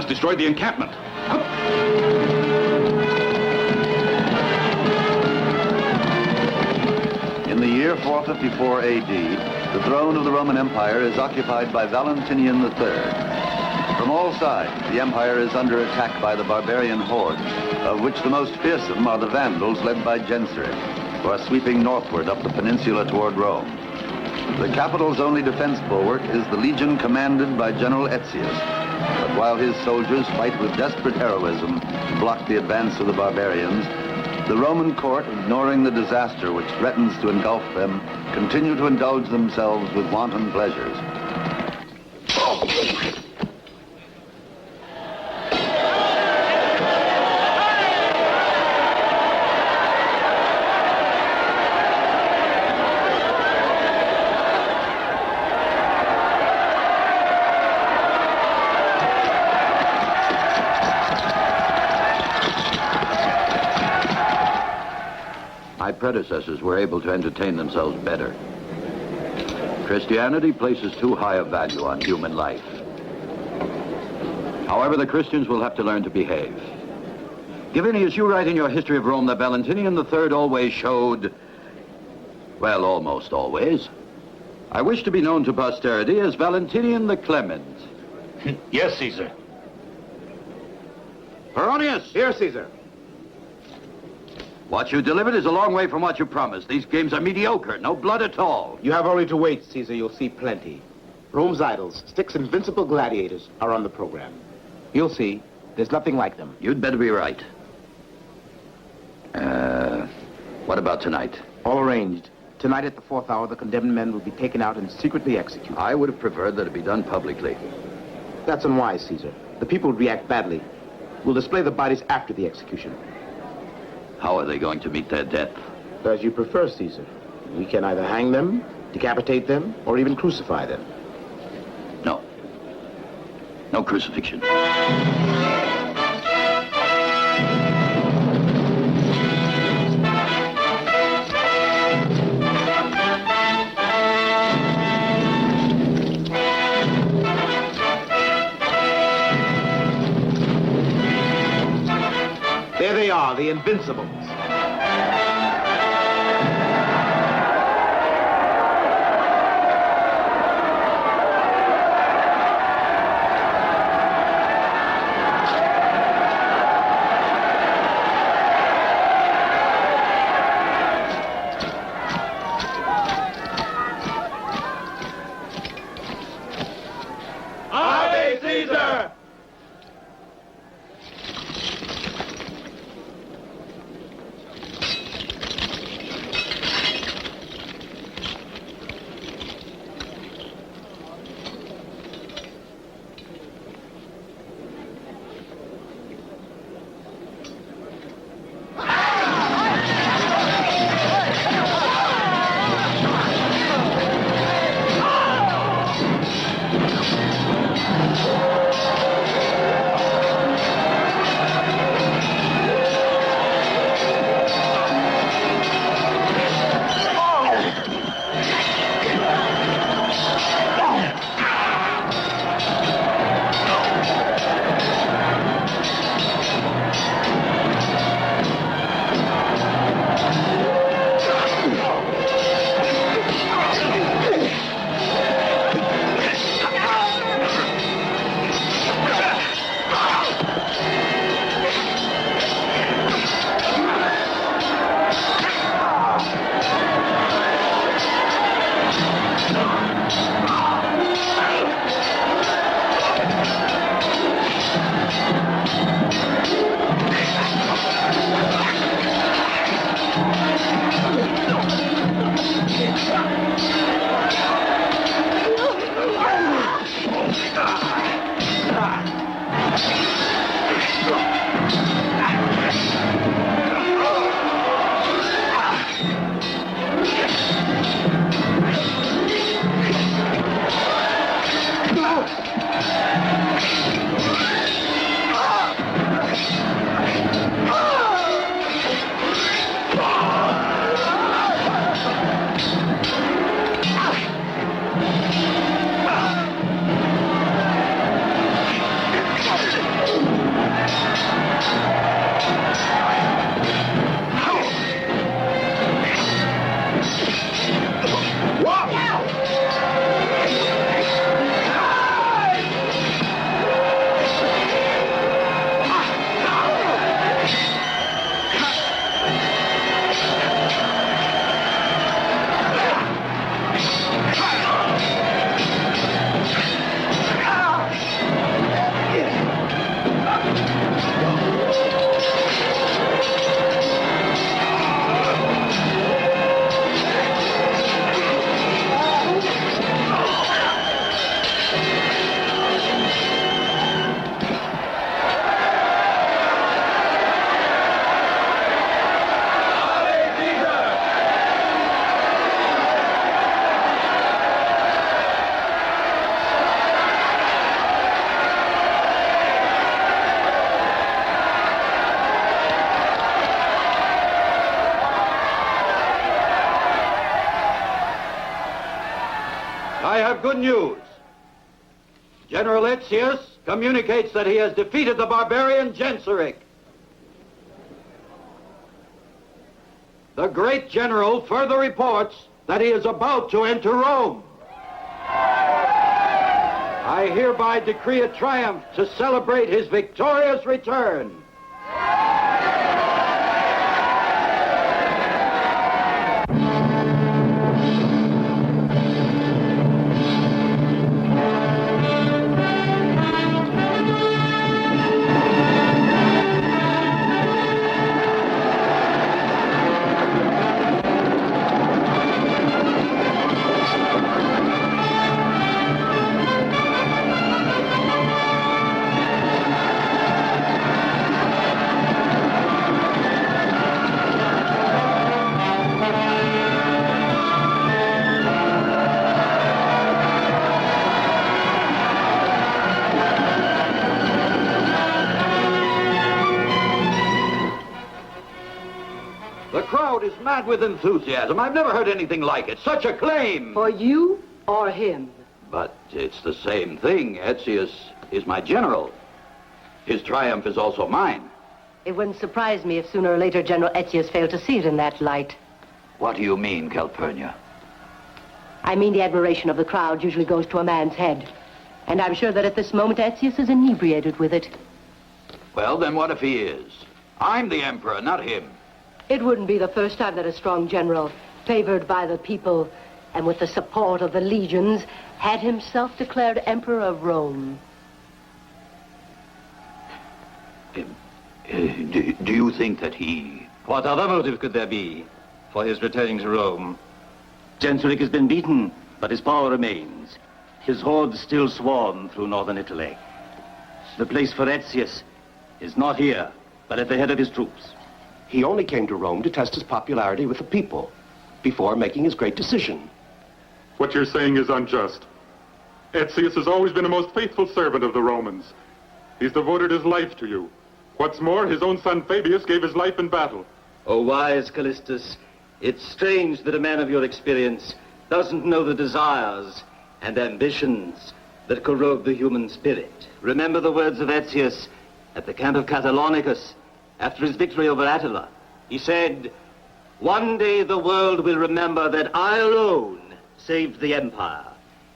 destroyed the encampment. Hup! In the year 454 AD, the throne of the Roman Empire is occupied by Valentinian III. From all sides, the empire is under attack by the barbarian hordes, of which the most fearsome are the Vandals led by Genseric, who are sweeping northward up the peninsula toward Rome. The capital's only defense bulwark is the legion commanded by General Aetius. But while his soldiers fight with desperate heroism to block the advance of the barbarians, the Roman court, ignoring the disaster which threatens to engulf them, continue to indulge themselves with wanton pleasures. My predecessors were able to entertain themselves better. Christianity places too high a value on human life. However, the Christians will have to learn to behave. Gavinius, you write in your history of Rome that Valentinian III always showed, well, almost always. I wish to be known to posterity as Valentinian the Clement. Yes, Caesar. Peronius! Here, Caesar. What you delivered is a long way from what you promised. These games are mediocre, no blood at all. You have only to wait, Caesar. You'll see plenty. Rome's idols, Styx's invincible gladiators, are on the program. You'll see. There's nothing like them. You'd better be right. What about tonight? All arranged. Tonight at the 4th hour, the condemned men will be taken out and secretly executed. I would have preferred that it be done publicly. That's unwise, Caesar. The people would react badly. We'll display the bodies after the execution. How are they going to meet their death? As you prefer, Caesar. We can either hang them, decapitate them, or even crucify them. No. No crucifixion. There they are, the Invincibles. Ave Caesar! have good news. General Etzius communicates that he has defeated the barbarian Genseric. The great general further reports that he is about to enter Rome. I hereby decree a triumph to celebrate his victorious return. The crowd is mad with enthusiasm. I've never heard anything like it. Such acclaim. For you or him? But it's the same thing. Etzius is my general. His triumph is also mine. It wouldn't surprise me if sooner or later General Etzius failed to see it in that light. What do you mean, Calpurnia? I mean the admiration of the crowd usually goes to a man's head. And I'm sure that at this moment Etzius is inebriated with it. Well, then what if he is? I'm the emperor, not him. It wouldn't be the first time that a strong general, favored by the people and with the support of the legions, had himself declared emperor of Rome. Do you think that he... What other motive could there be for his returning to Rome? Genseric has been beaten, but his power remains. His hordes still swarm through northern Italy. The place for Etzius is not here, but at the head of his troops. He only came to Rome to test his popularity with the people before making his great decision. What you're saying is unjust. Etzius has always been a most faithful servant of the Romans. He's devoted his life to you. What's more, his own son Fabius gave his life in battle. Oh, wise Callistus, it's strange that a man of your experience doesn't know the desires and ambitions that corrode the human spirit. Remember the words of Etzius at the camp of Catalonicus after his victory over Attila. He said, "One day the world will remember that I alone saved the empire."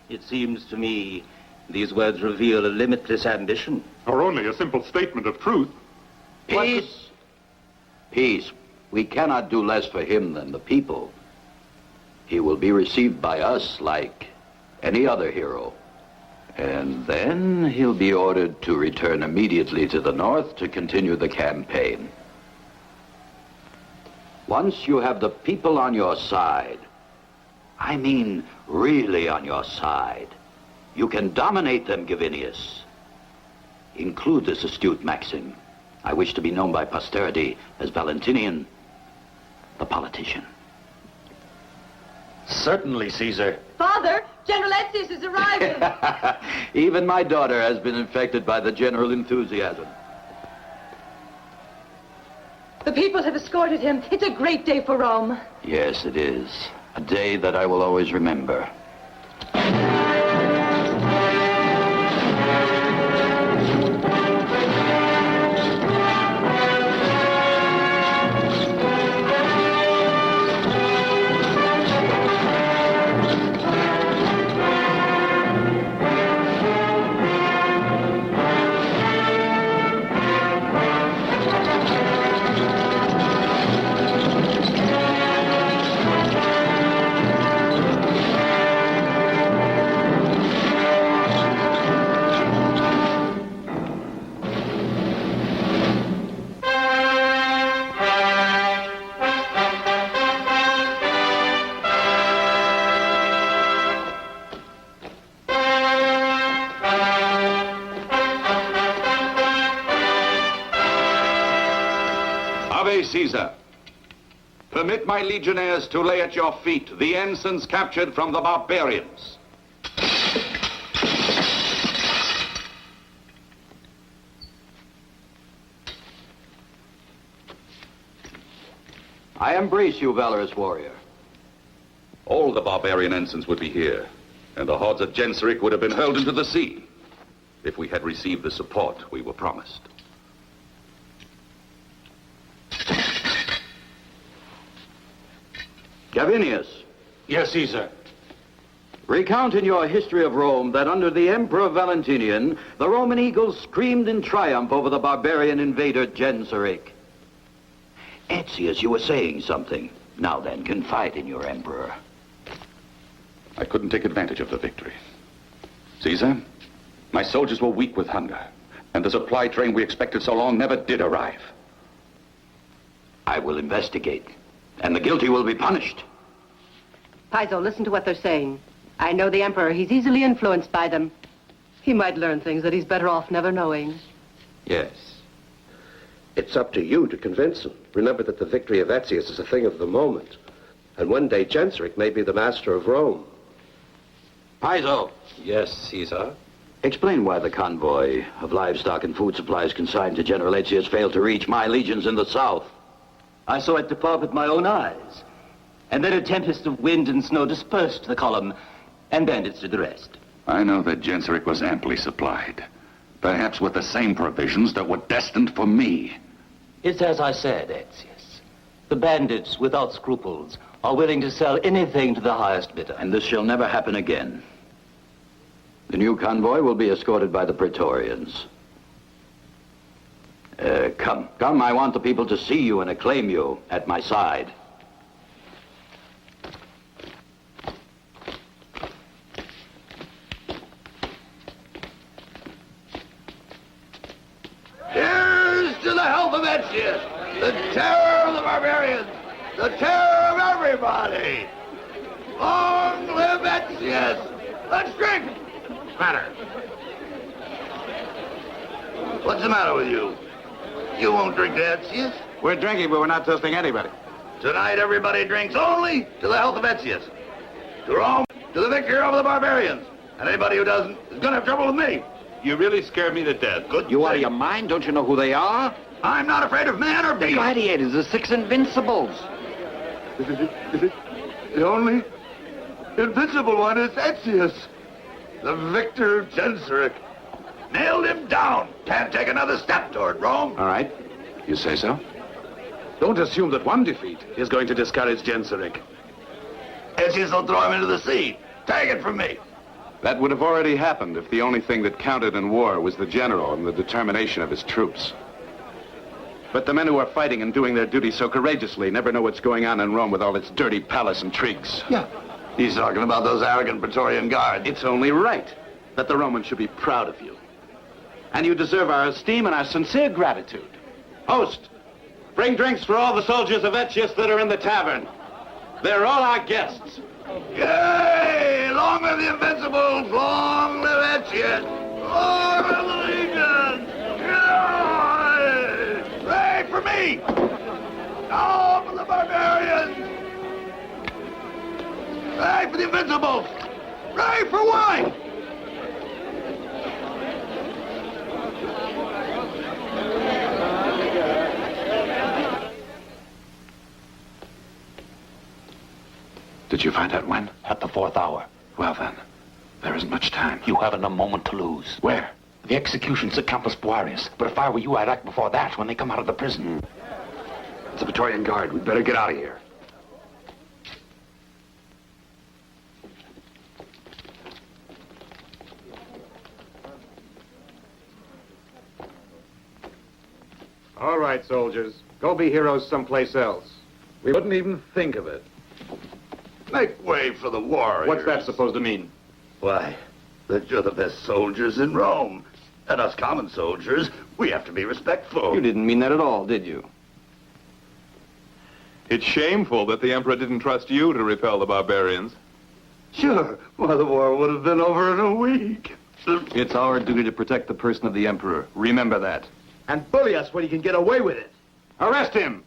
It seems to me these words reveal a limitless ambition. Or only a simple statement of truth. Peace. Peace. We cannot do less for him than the people. He will be received by us like any other hero. And then he'll be ordered to return immediately to the north to continue the campaign. Once you have the people on your side, I mean really on your side, you can dominate them, Gavinius. Include this astute maxim. I wish to be known by posterity as Valentinian, the politician. Certainly, Caesar. Father, General Etzius is arriving. Even my daughter has been infected by the general enthusiasm. The people have escorted him. It's a great day for Rome. Yes, it is. A day that I will always remember. Caesar, permit my legionnaires to lay at your feet the ensigns captured from the barbarians. I embrace you, valorous warrior. All the barbarian ensigns would be here. and the hordes of Genseric would have been hurled into the sea if we had received the support we were promised. Gavinius. Yes, Caesar. Recount in your history of Rome that under the Emperor Valentinian, the Roman eagles screamed in triumph over the barbarian invader Genseric. Etzius, you were saying something. Now then, confide in your emperor. I couldn't take advantage of the victory. Caesar, my soldiers were weak with hunger, and the supply train we expected so long never did arrive. I will investigate, and the guilty will be punished. Paizo, listen to what they're saying. I know the Emperor. He's easily influenced by them. He might learn things that he's better off never knowing. Yes. It's up to you to convince him. Remember that the victory of Etzius is a thing of the moment. And one day Genseric may be the master of Rome. Paizo. Yes, Caesar. Explain why the convoy of livestock and food supplies consigned to General Etzius failed to reach my legions in the south. I saw it depart with my own eyes. And then a tempest of wind and snow dispersed the column, and bandits did the rest. I know that Genseric was amply supplied, perhaps with the same provisions that were destined for me. It's as I said, Etzius. The bandits, without scruples, are willing to sell anything to the highest bidder. And this shall never happen again. The new convoy will be escorted by the Praetorians. Come, I want the people to see you and acclaim you at my side. Here's to the health of Etzius, the terror of the barbarians, the terror of everybody. Long live Etzius. Let's drink. Matter. What's the matter with you? You won't drink to Etzius? We're drinking, but we're not toasting anybody. Tonight everybody drinks only to the health of Etzius. To Rome, to the victory over the barbarians. And anybody who doesn't is gonna have trouble with me. You really scared me to death. Good. You out of thing. your mind? Don't you know who they are? I'm not afraid of man or beast. Gladiators, the 6 Invincibles. The only invincible one is Etzius, the victor of Genseric. Nailed him down. Can't take another step toward Rome. All right. You say so? Don't assume that one defeat is going to discourage Genseric. Etzius will throw him into the sea. Take it from me. That would have already happened if the only thing that counted in war was the general and the determination of his troops. But the men who are fighting and doing their duty so courageously never know what's going on in Rome with all its dirty palace intrigues. Yeah. He's talking about those arrogant Praetorian guards. It's only right that the Romans should be proud of you. And you deserve our esteem and our sincere gratitude. Host, bring drinks for all the soldiers of Etzius that are in the tavern. They're all our guests. Yay! Long live the Invincibles! Long live Etzius! Long live the Legion! Yay! Pray for me! Now for the barbarians! Pray for the Invincibles! Pray for wine! Did you find out when? At the 4th hour. Well then, there isn't much time. You haven't a moment to lose. Where? The execution's at Campus Boarius. But if I were you, I'd act before that, when they come out of the prison. It's a Praetorian guard. We'd better get out of here. All right, soldiers. Go be heroes someplace else. We wouldn't even think of it. Make way for the warriors. What's that supposed to mean? Why, that you're the best soldiers in Rome. And us common soldiers, we have to be respectful. You didn't mean that at all, did you? It's shameful that the Emperor didn't trust you to repel the barbarians. Sure. Why, the war would have been over in a week. It's our duty to protect the person of the Emperor. Remember that. And bully us when you can get away with it. Arrest him!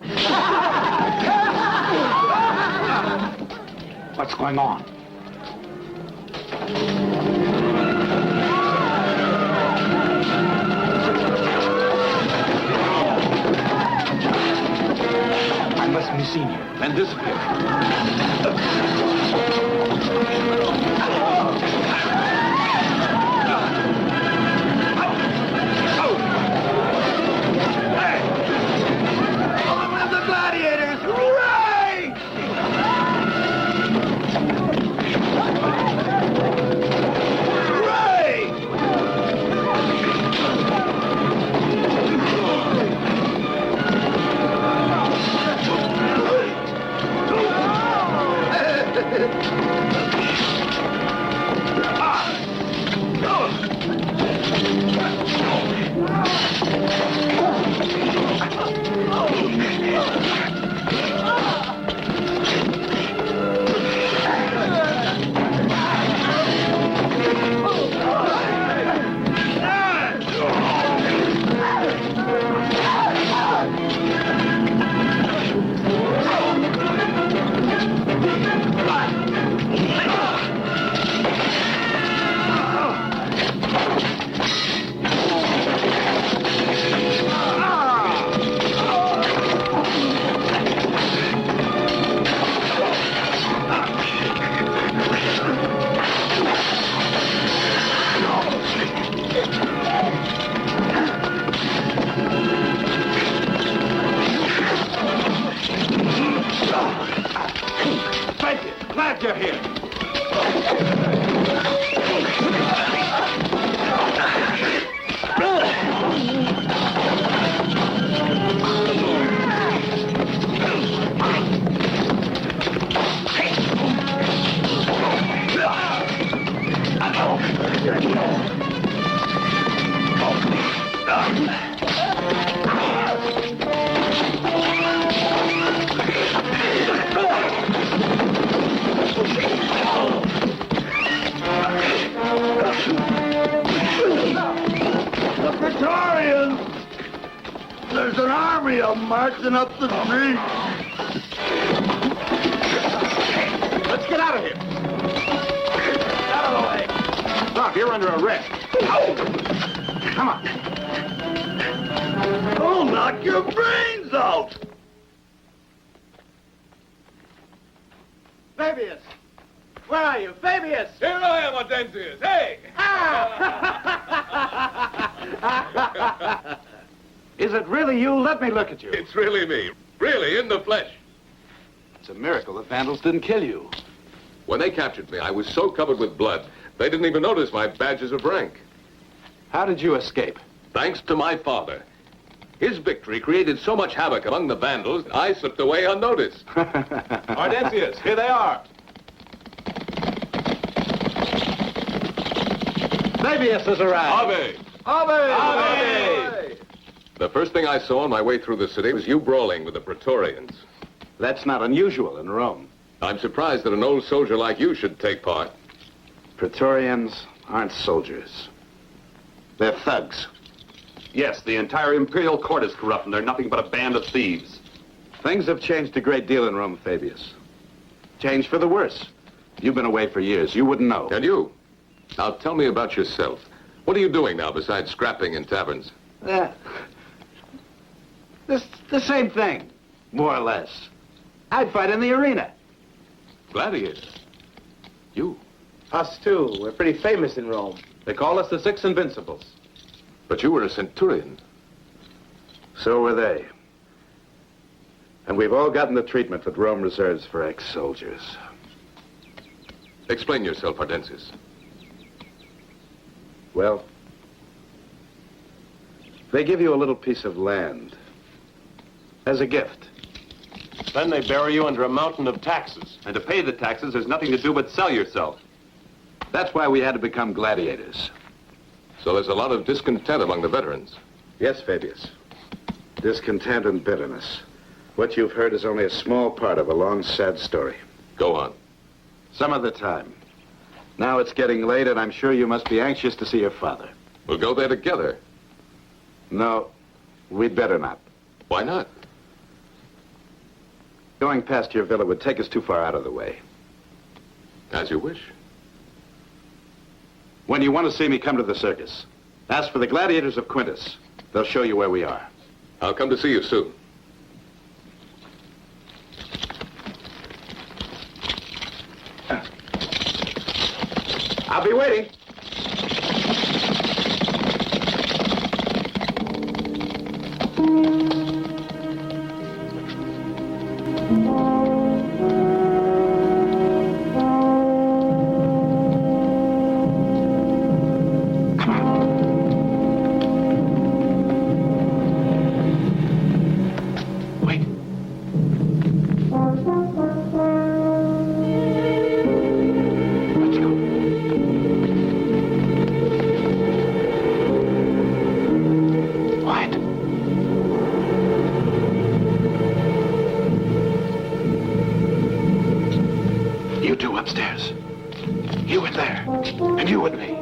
What's going on? I must be seen here. And disappear. The Praetorians! There's an army of them marching up the street. Let's get out of here. Out of the way. Stop, you're under arrest. Come on. I'll knock your brains out! Fabius! Where are you? Fabius! Here I am, Hortensius. Hey! Is it really you? Let me look at you. It's really me. Really, in the flesh. It's a miracle the Vandals didn't kill you. When they captured me, I was so covered with blood, they didn't even notice my badges of rank. How did you escape? Thanks to my father. His victory created so much havoc among the Vandals, I slipped away unnoticed. Hortensius, here they are. Fabius has arrived. Ave! Ave! The first thing I saw on my way through the city was you brawling with the Praetorians. That's not unusual in Rome. I'm surprised that an old soldier like you should take part. Praetorians aren't soldiers. They're thugs. Yes, the entire imperial court is corrupt, and they're nothing but a band of thieves. Things have changed a great deal in Rome, Fabius. Changed for the worse. You've been away for years. You wouldn't know. And you? Now tell me about yourself. What are you doing now besides scrapping in taverns? The same thing, more or less. I'd fight in the arena. Gladiators. You? Us too. We're pretty famous in Rome. They call us the Six Invincibles. But you were a centurion. So were they. And we've all gotten the treatment that Rome reserves for ex-soldiers. Explain yourself, Hortensius. Well, they give you a little piece of land as a gift. Then they bury you under a mountain of taxes. And to pay the taxes, there's nothing to do but sell yourself. That's why we had to become gladiators. So there's a lot of discontent among the veterans. Yes, Fabius. Discontent and bitterness. What you've heard is only a small part of a long, sad story. Go on. Some other time. Now it's getting late, and I'm sure you must be anxious to see your father. We'll go there together. No, we'd better not. Why not? Going past your villa would take us too far out of the way. As you wish. When you want to see me, come to the circus. Ask for the Gladiators of Quintus. They'll show you where we are. I'll come to see you soon. I'll be waiting. Upstairs. You in there. And you with me.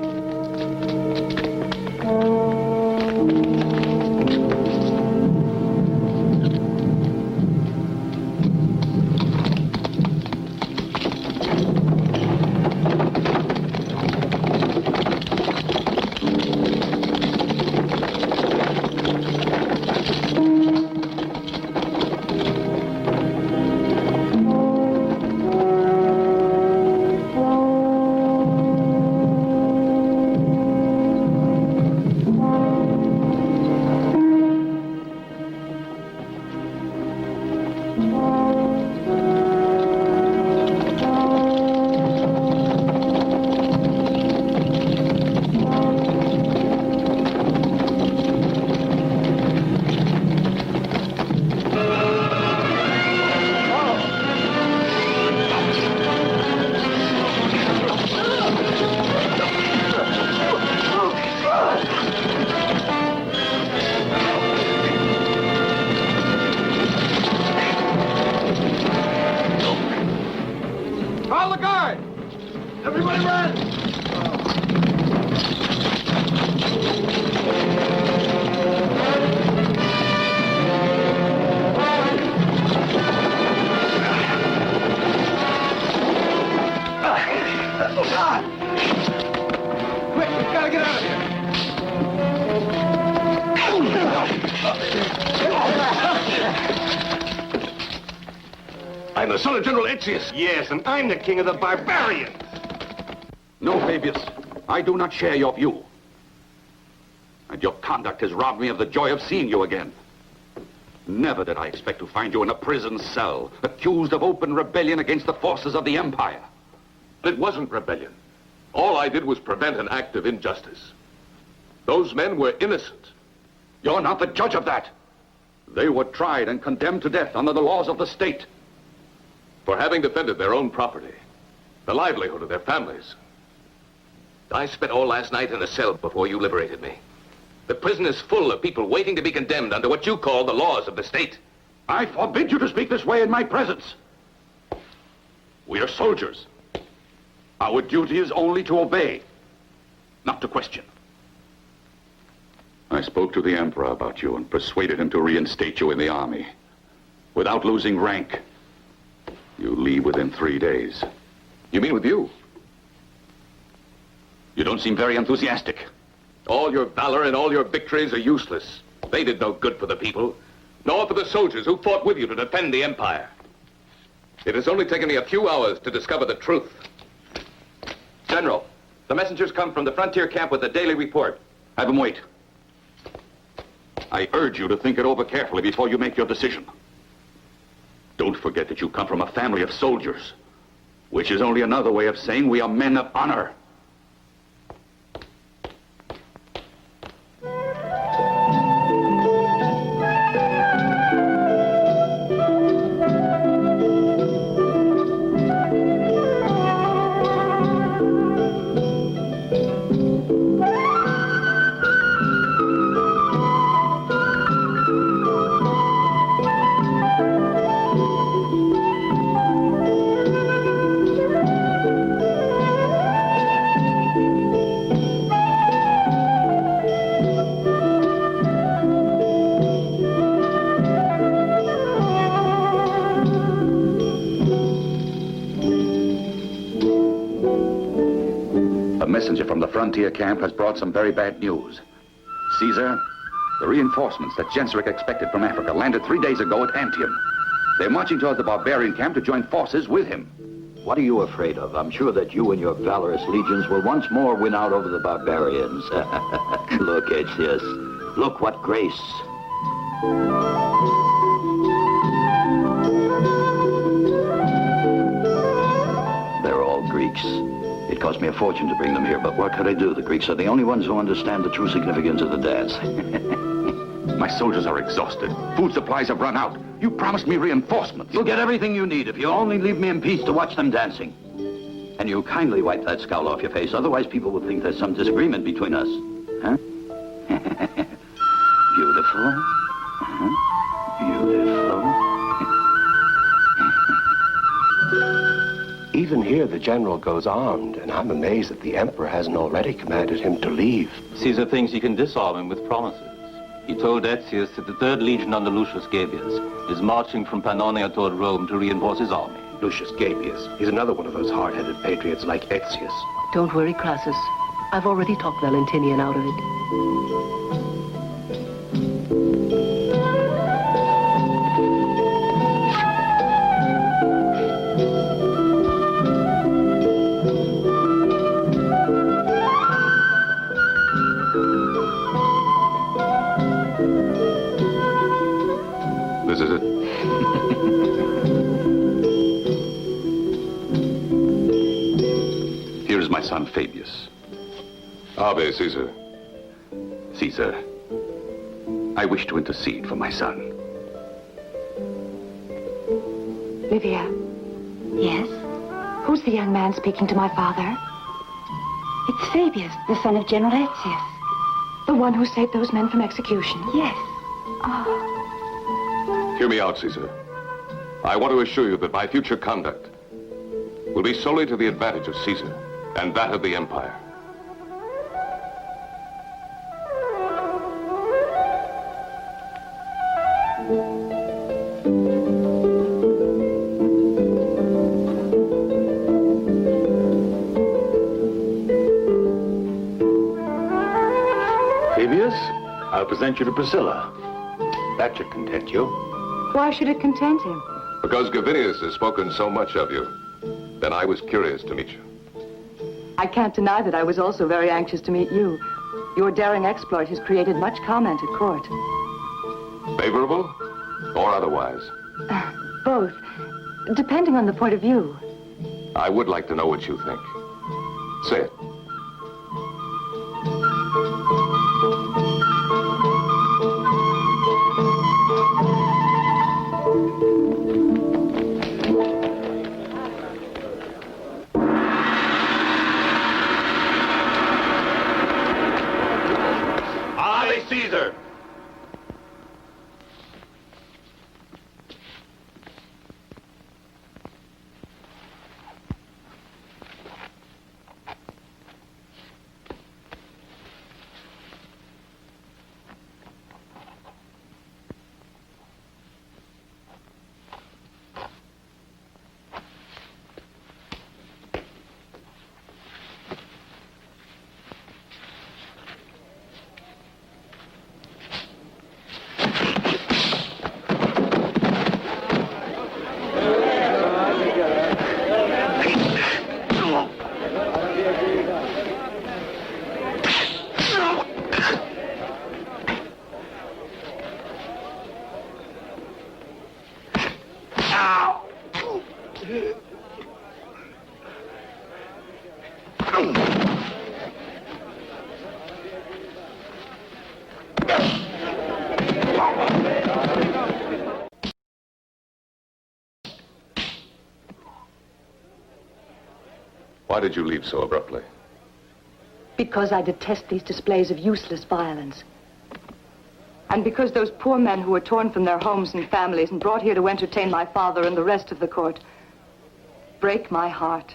I'm the son of General Etzius. Yes, and I'm the king of the barbarians. No, Fabius. I do not share your view. And your conduct has robbed me of the joy of seeing you again. Never did I expect to find you in a prison cell, accused of open rebellion against the forces of the Empire. It wasn't rebellion. All I did was prevent an act of injustice. Those men were innocent. You're not the judge of that. They were tried and condemned to death under the laws of the state. For having defended their own property, the livelihood of their families. I spent all last night in a cell before you liberated me. The prison is full of people waiting to be condemned under what you call the laws of the state. I forbid you to speak this way in my presence. We are soldiers. Our duty is only to obey, not to question. I spoke to the Emperor about you and persuaded him to reinstate you in the army. Without losing rank. You leave within 3 days. You mean with you? You don't seem very enthusiastic. All your valor and all your victories are useless. They did no good for the people, nor for the soldiers who fought with you to defend the Empire. It has only taken me a few hours to discover the truth. General, the messengers come from the frontier camp with a daily report. Have them wait. I urge you to think it over carefully before you make your decision. Don't forget that you come from a family of soldiers, which is only another way of saying we are men of honor. From the frontier camp has brought some very bad news. Caesar, the reinforcements that Genseric expected from Africa landed 3 days ago at Antium. They're marching toward the barbarian camp to join forces with him. What are you afraid of? I'm sure that you and your valorous legions will once more win out over the barbarians. Look, Etzius. Look what grace. They're all Greeks. It cost me a fortune to bring them here, but what could I do? The Greeks are the only ones who understand the true significance of the dance. My soldiers are exhausted. Food supplies have run out. You promised me reinforcements. You'll get everything you need if you only leave me in peace to watch them dancing. And you kindly wipe that scowl off your face, otherwise people will think there's some disagreement between us. Huh? Beautiful. Beautiful. Even here, the general goes armed, and I'm amazed that the emperor hasn't already commanded him to leave. Caesar thinks he can disarm him with promises. He told Etzius that the 3rd Legion under Lucius Gabius is marching from Pannonia toward Rome to reinforce his army. Lucius Gabius. He's another one of those hard-headed patriots like Etzius. Don't worry, Crassus. I've already talked Valentinian out of it. This is it. Here is my son, Fabius. Ave, Caesar. Caesar, I wish to intercede for my son. Livia. Yes? Who's the young man speaking to my father? It's Fabius, the son of General Etzius. The one who saved those men from execution. Yes. Oh. Hear me out, Caesar. I want to assure you that my future conduct will be solely to the advantage of Caesar and that of the Empire. Fabius, I'll present you to Priscilla. That should content you. Why should it content him? Because Gavinius has spoken so much of you. Then I was curious to meet you. I can't deny that I was also very anxious to meet you. Your daring exploit has created much comment at court. Favorable or otherwise? Both, depending on the point of view. I would like to know what you think. Say it. Caesar! Why did you leave so abruptly? Because I detest these displays of useless violence. And because those poor men who were torn from their homes and families and brought here to entertain my father and the rest of the court break my heart.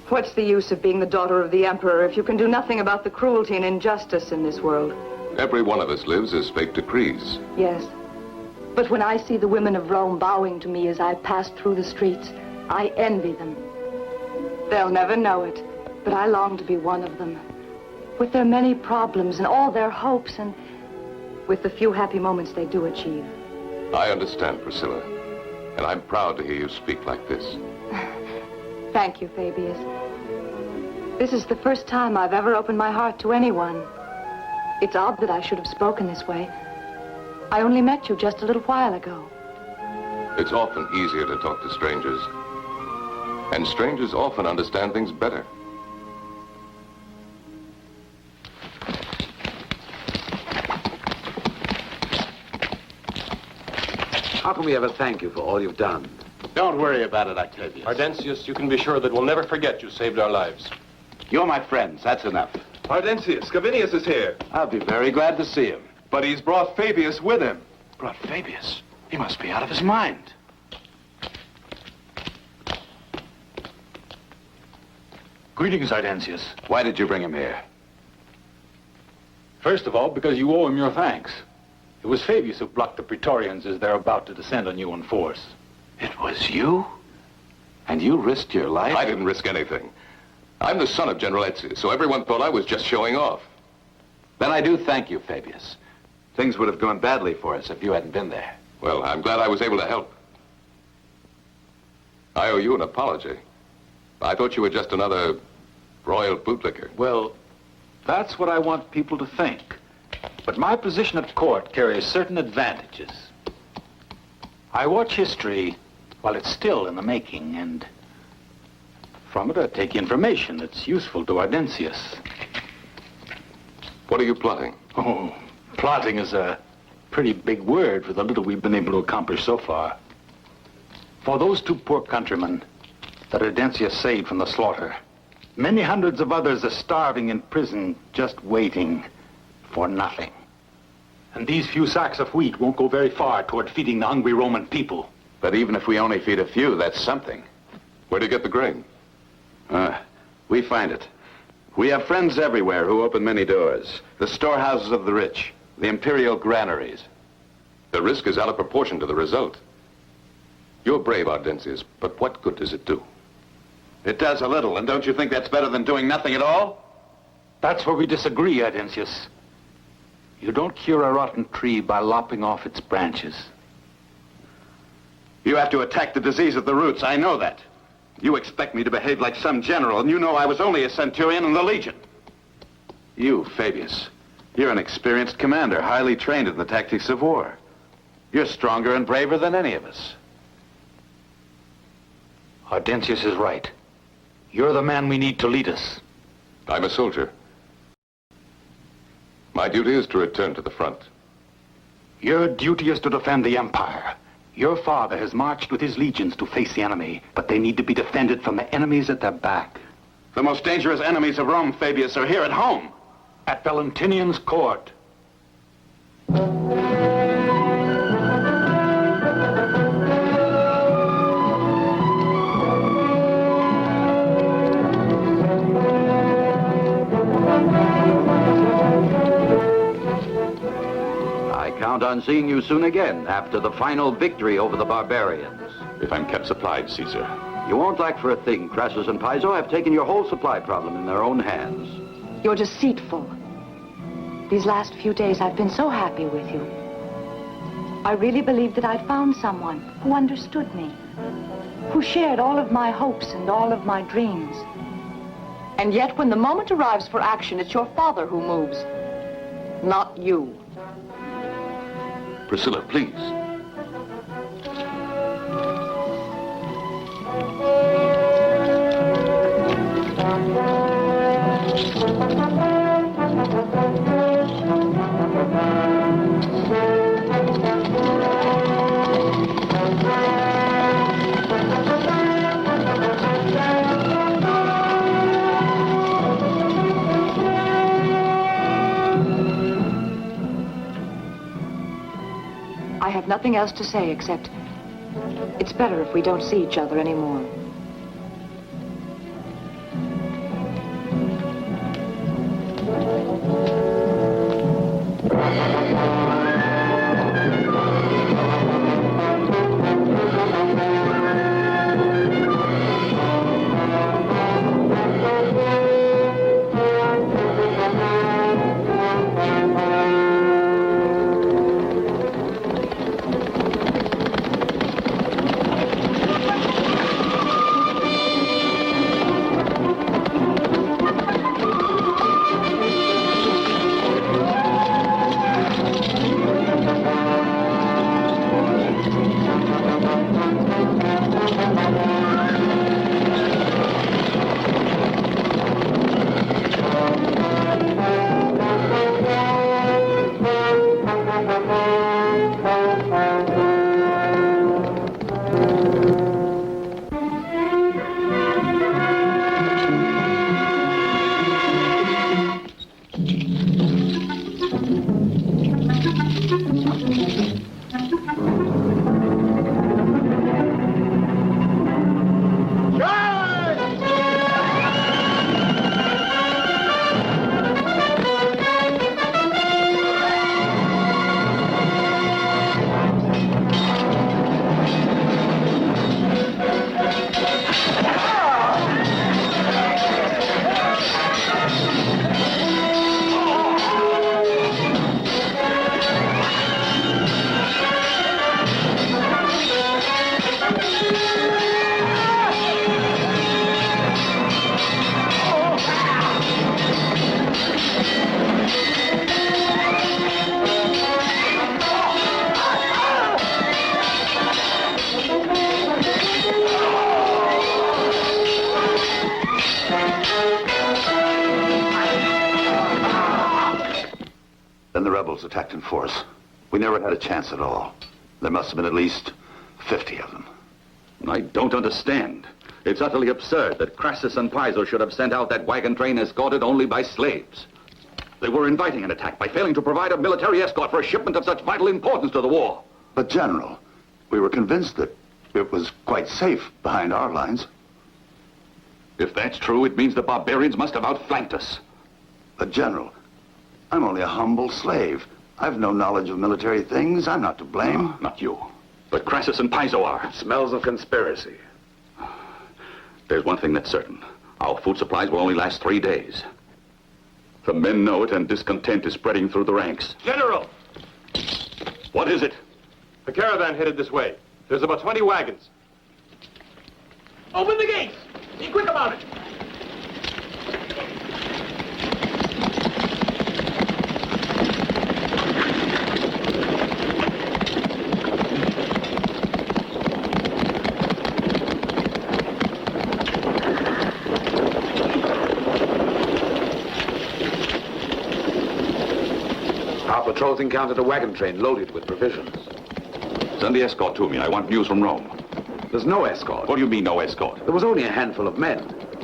What's the use of being the daughter of the emperor if you can do nothing about the cruelty and injustice in this world? Every one of us lives as fate decrees. Yes. But when I see the women of Rome bowing to me as I pass through the streets, I envy them. They'll never know it, but I long to be one of them. With their many problems and all their hopes and with the few happy moments they do achieve. I understand, Priscilla. And I'm proud to hear you speak like this. Thank you, Fabius. This is the first time I've ever opened my heart to anyone. It's odd that I should have spoken this way. I only met you just a little while ago. It's often easier to talk to strangers. And strangers often understand things better. How can we ever thank you for all you've done? Don't worry about it, Octavius. Ardensius, you can be sure that we'll never forget you saved our lives. You're my friends, that's enough. Ardensius, Gavinius is here. I'll be very glad to see him. But he's brought Fabius with him. Brought Fabius? He must be out of his mind. Greetings, Ardensius. Why did you bring him here? First of all, because you owe him your thanks. It was Fabius who blocked the Praetorians as they're about to descend on you in force. It was you? And you risked your life? I didn't risk anything. I'm the son of General Etzius, so everyone thought I was just showing off. Then I do thank you, Fabius. Things would have gone badly for us if you hadn't been there. Well, I'm glad I was able to help. I owe you an apology. I thought you were just another royal bootlicker. Well, that's what I want people to think. But my position at court carries certain advantages. I watch history while it's still in the making, and from it I take information that's useful to Ardensius. What are you plotting? Oh, plotting is a pretty big word for the little we've been able to accomplish so far. For those two poor countrymen that Ardensius saved from the slaughter, many hundreds of others are starving in prison, just waiting for nothing. And these few sacks of wheat won't go very far toward feeding the hungry Roman people. But even if we only feed a few, that's something. Where do you get the grain? We find it. We have friends everywhere who open many doors. The storehouses of the rich, the imperial granaries. The risk is out of proportion to the result. You're brave, Ardensius, but what good does it do? It does a little, and don't you think that's better than doing nothing at all? That's where we disagree, Ardensius. You don't cure a rotten tree by lopping off its branches. You have to attack the disease at the roots, I know that. You expect me to behave like some general, and you know I was only a centurion in the Legion. You, Fabius, you're an experienced commander, highly trained in the tactics of war. You're stronger and braver than any of us. Ardensius is right. You're the man we need to lead us. I'm a soldier. My duty is to return to the front. Your duty is to defend the Empire. Your father has marched with his legions to face the enemy, but they need to be defended from the enemies at their back. The most dangerous enemies of Rome, Fabius, are here at home. At Valentinian's court. Count on seeing you soon again after the final victory over the barbarians. If I'm kept supplied, Caesar. You won't lack for a thing. Crassus and Piso have taken your whole supply problem in their own hands. You're deceitful. These last few days I've been so happy with you. I really believed that I'd found someone who understood me, who shared all of my hopes and all of my dreams. And yet when the moment arrives for action, it's your father who moves, not you. Priscilla, please. I have nothing else to say except it's better if we don't see each other anymore. Then the rebels attacked in force. We never had a chance at all. There must have been at least 50 of them. I don't understand. It's utterly absurd that Crassus and Piso should have sent out that wagon train escorted only by slaves. They were inviting an attack by failing to provide a military escort for a shipment of such vital importance to the war. But, General, we were convinced that it was quite safe behind our lines. If that's true, it means the barbarians must have outflanked us. But, General, I'm only a humble slave. I've no knowledge of military things. I'm not to blame. No, not you. But Crassus and Piso are. Smells of conspiracy. There's one thing that's certain. Our food supplies will only last 3 days. The men know it, and discontent is spreading through the ranks. General! What is it? A caravan headed this way. There's about 20 wagons. Open the gates! Be quick about it! Our patrols encountered a wagon train loaded with provisions. Send the escort to me. I want news from Rome. There's no escort. What do you mean, no escort? There was only a handful of men.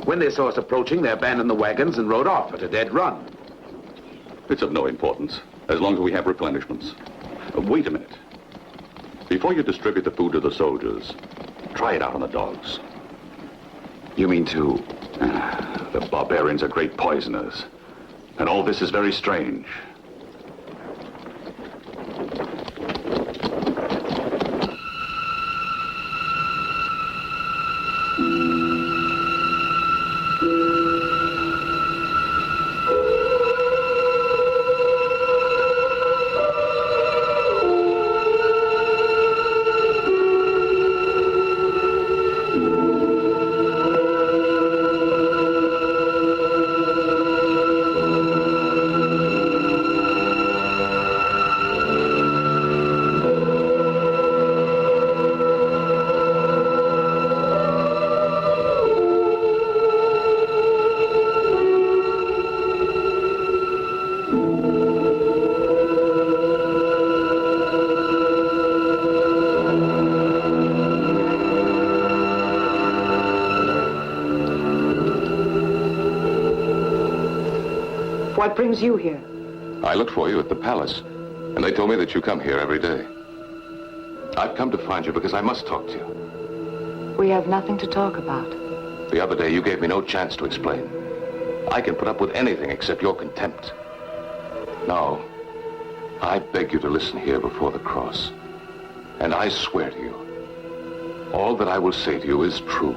When they saw us approaching, they abandoned the wagons and rode off at a dead run. It's of no importance, as long as we have replenishments. Wait a minute. Before you distribute the food to the soldiers, try it out on the dogs. You mean to? The barbarians are great poisoners. And all this is very strange. What brings you here? I looked for you at the palace, and they told me that you come here every day. I've come to find you because I must talk to you. We have nothing to talk about. The other day, you gave me no chance to explain. I can put up with anything except your contempt. Now, I beg you to listen here before the cross. And I swear to you, all that I will say to you is true.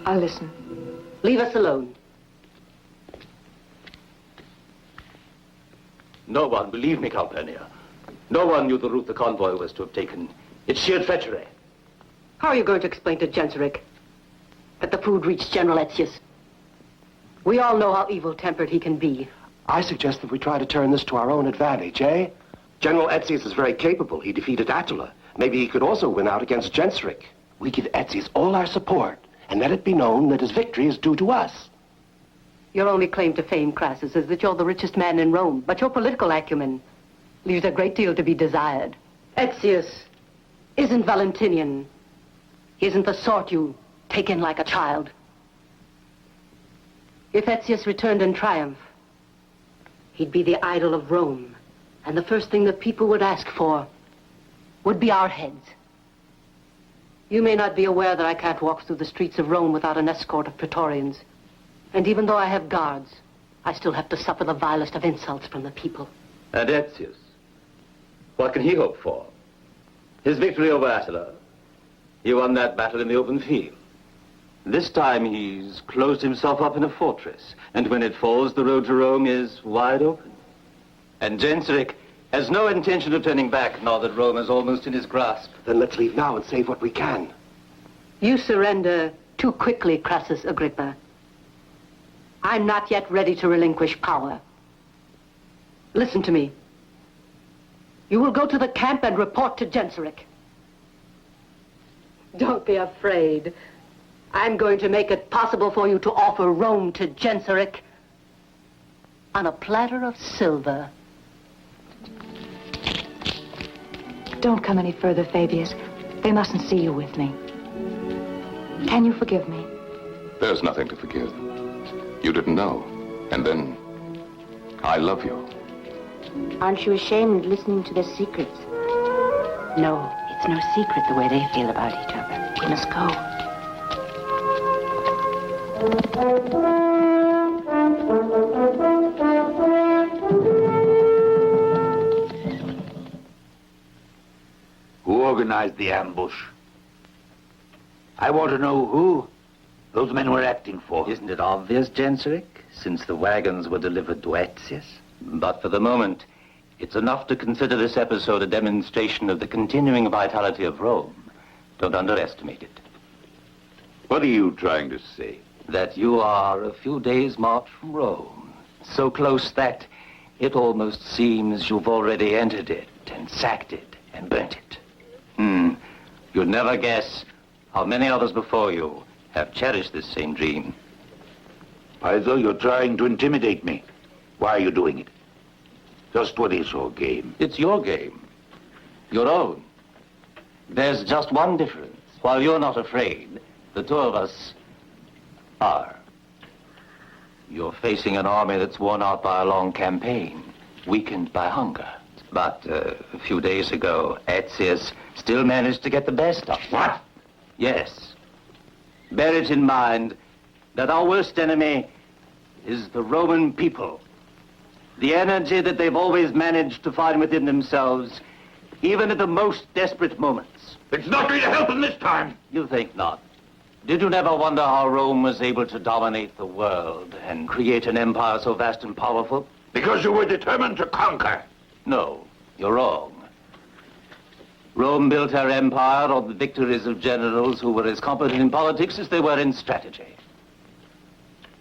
I'll listen. Leave us alone. No one, believe me, Calpurnia. No one knew the route the convoy was to have taken. It's sheer treachery. How are you going to explain to Genseric that the food reached General Etzius? We all know how evil-tempered he can be. I suggest that we try to turn this to our own advantage, eh? General Etzius is very capable. He defeated Attila. Maybe he could also win out against Genseric. We give Etzius all our support, and let it be known that his victory is due to us. Your only claim to fame, Crassus, is that you're the richest man in Rome, but your political acumen leaves a great deal to be desired. Etzius isn't Valentinian. He isn't the sort you take in like a child. If Etzius returned in triumph, he'd be the idol of Rome, and the first thing the people would ask for would be our heads. You may not be aware that I can't walk through the streets of Rome without an escort of Praetorians. And even though I have guards, I still have to suffer the vilest of insults from the people. And Etzius, what can he hope for? His victory over Attila. He won that battle in the open field. This time he's closed himself up in a fortress, and when it falls, the road to Rome is wide open. And Genseric has no intention of turning back, now that Rome is almost in his grasp. Then let's leave now and save what we can. You surrender too quickly, Crassus Agrippa. I'm not yet ready to relinquish power. Listen to me. You will go to the camp and report to Genseric. Don't be afraid. I'm going to make it possible for you to offer Rome to Genseric on a platter of silver. Don't come any further, Fabius. They mustn't see you with me. Can you forgive me? There's nothing to forgive. You didn't know. And then, I love you. Aren't you ashamed listening to their secrets? No, it's no secret the way they feel about each other. We must go. Who organized the ambush? I want to know who those men were acting for. Isn't it obvious, Genseric, since the wagons were delivered to Aetius? But for the moment, it's enough to consider this episode a demonstration of the continuing vitality of Rome. Don't underestimate it. What are you trying to say? That you are a few days' march from Rome. So close that it almost seems you've already entered it and sacked it and burnt it. You'd never guess how many others before you have cherished this same dream. Paizo, you're trying to intimidate me. Why are you doing it? Just what is your game? It's your game. Your own. There's just one difference. While you're not afraid, the two of us are. You're facing an army that's worn out by a long campaign, weakened by hunger. But a few days ago, Aetius still managed to get the best of you. What? Yes. Bear it in mind that our worst enemy is the Roman people. The energy that they've always managed to find within themselves, even at the most desperate moments. It's not going to help them this time. You think not? Did you never wonder how Rome was able to dominate the world and create an empire so vast and powerful? Because you were determined to conquer. No, you're wrong. Rome built her empire on the victories of generals who were as competent in politics as they were in strategy.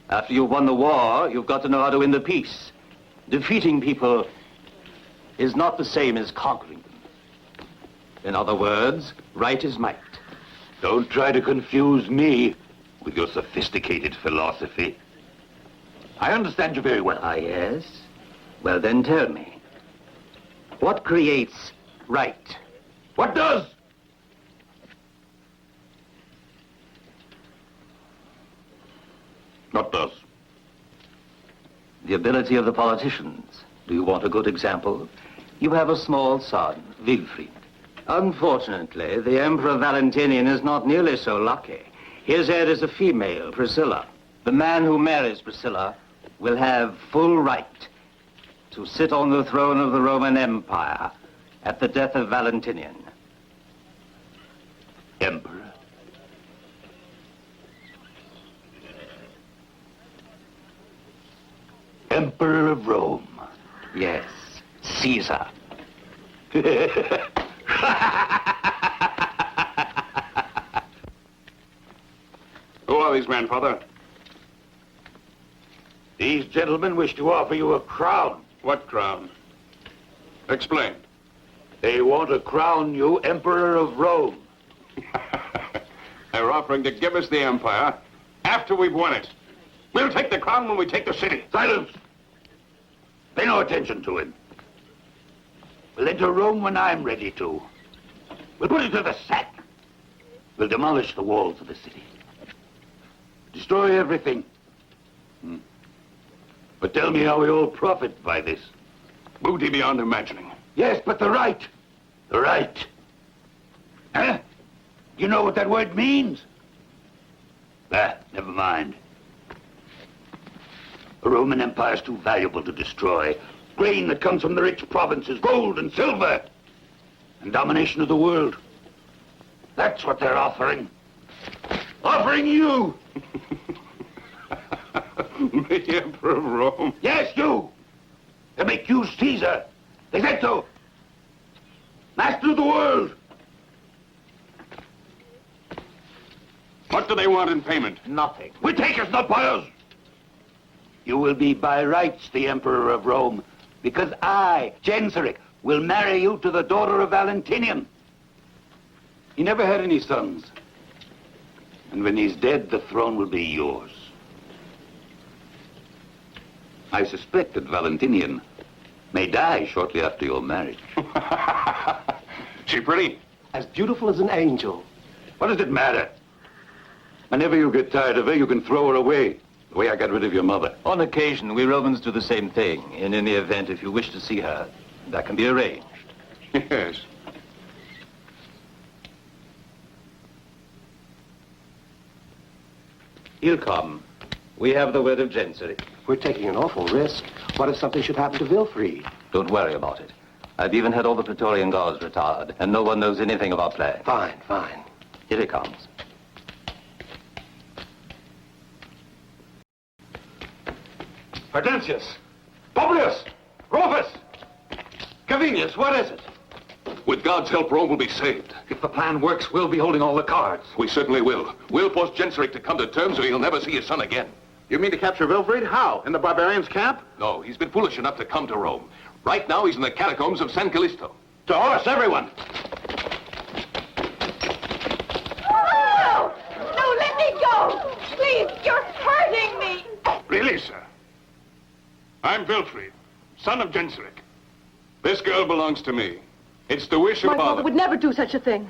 After you've won the war, you've got to know how to win the peace. Defeating people is not the same as conquering them. In other words, right is might. Don't try to confuse me with your sophisticated philosophy. I understand you very well. Ah, yes? Well, then tell me. What creates right? What does? What does? The ability of the politicians. Do you want a good example? You have a small son, Wilfrid. Unfortunately, the Emperor Valentinian is not nearly so lucky. His heir is a female, Priscilla. The man who marries Priscilla will have full right to sit on the throne of the Roman Empire at the death of Valentinian. Emperor? Emperor of Rome. Yes, Caesar. Who are these men, Father? These gentlemen wish to offer you a crown. What crown? Explain. They want to crown you Emperor of Rome. They're offering to give us the empire after we've won it. We'll take the crown when we take the city. Silence! Pay no attention to him. We'll enter Rome when I'm ready to. We'll put it to the sack. We'll demolish the walls of the city. Destroy everything. But tell me how we all profit by this. Booty beyond imagining. Yes, but the right. The right. Huh? You know what that word means? Never mind. The Roman Empire's too valuable to destroy. Grain that comes from the rich provinces, gold and silver, and domination of the world. That's what they're offering. Offering you! The Emperor of Rome? Yes, you! To make you Caesar. They said so. Master of the world. What do they want in payment? Nothing. We take us, not buyers. You will be by rights the Emperor of Rome, because I, Genseric, will marry you to the daughter of Valentinian. He never had any sons. And when he's dead, the throne will be yours. I suspect that Valentinian may die shortly after your marriage. She pretty? As beautiful as an angel. What does it matter? Whenever you get tired of her, you can throw her away. The way I got rid of your mother. On occasion, we Romans do the same thing. And in the event, if you wish to see her, that can be arranged. Yes. He'll come. We have the word of Genseric. We're taking an awful risk. What if something should happen to Wilfried? Don't worry about it. I've even had all the Praetorian Guards retired, and no one knows anything of our plan. Fine, fine. Here he comes. Hortensius! Publius! Rufus! Gavinius, what is it? With God's help, Rome will be saved. If the plan works, we'll be holding all the cards. We certainly will. We'll force Genseric to come to terms or he'll never see his son again. You mean to capture Wilfried? How? In the barbarians' camp? No, he's been foolish enough to come to Rome. Right now, he's in the catacombs of San Callisto. To horse, everyone! No! No, let me go! Please, you're hurting me! Really, sir? I'm Wilfried, son of Genseric. This girl belongs to me. It's the wish of My father father. would never do such a thing.